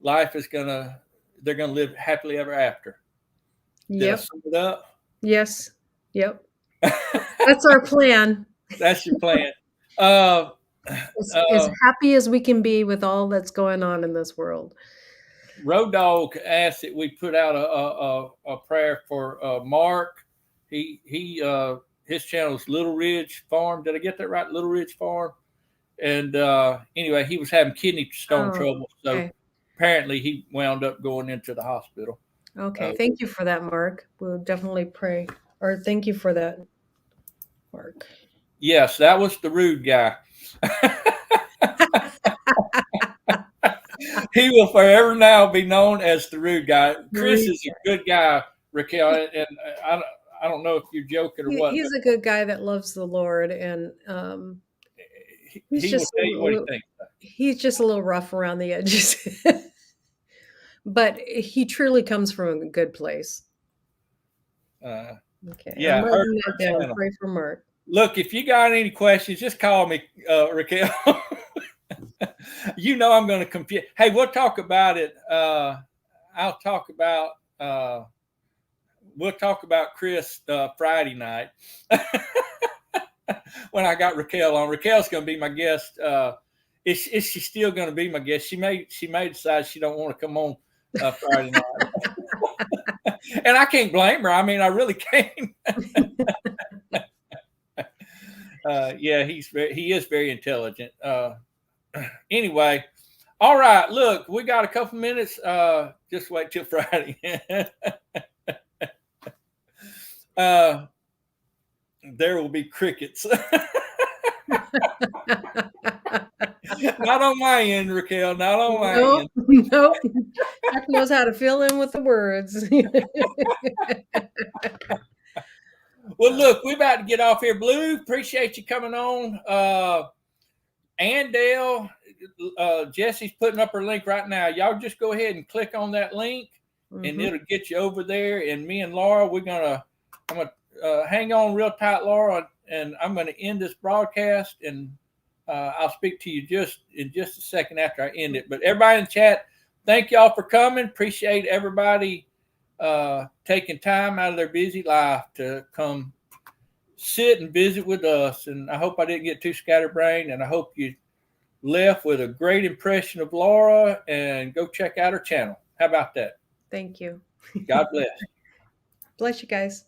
they're gonna live happily ever after. Did I sum it up? Yes. Yep. That's our plan. That's your plan. As happy as we can be with all that's going on in this world. Road Dog asked that we put out a prayer for Mark. His channel is Little Ridge Farm. Did I get that right? Little Ridge Farm. And anyway, he was having kidney stone trouble, so apparently he wound up going into the hospital. Okay, thank you for that, Mark. We'll definitely pray. Or thank you for that, Mark. Yes, that was the rude guy. He will forever now be known as the rude guy. Chris is a good guy, Raquel, and I don't know if you're joking or what. He's a good guy that loves the Lord, and he's just a little rough around the edges. But he truly comes from a good place. Okay. Yeah, I'm writing that down. Pray for Mark. Look, if you got any questions, just call me, Raquel. You know I'm going to confuse. Hey, we'll talk about it. We'll talk about Chris Friday night when I got Raquel on. Raquel's going to be my guest. Is she still going to be my guest? She may decide she don't want to come on Friday night. And I can't blame her. I mean, I really can't. Yeah, he is very intelligent. Anyway, all right. Look, we got a couple minutes. Just wait till Friday. There will be crickets. Not on my end, Raquel. Not on my end. Nope. Chuck knows how to fill in with the words. Well, look, we're about to get off here. Blue, appreciate you coming on. Andale, Jesse's putting up her link right now. Y'all just go ahead and click on that link, and it'll get you over there. And me and Laura, I'm gonna hang on real tight, Laura, and I'm gonna end this broadcast, and I'll speak to you in just a second after I end it. But everybody in the chat, thank y'all for coming. Appreciate everybody taking time out of their busy life to come sit and visit with us. And I hope I didn't get too scatterbrained, and I hope you left with a great impression of Laura, and go check out her channel. How about that? Thank you. God bless. Bless you guys.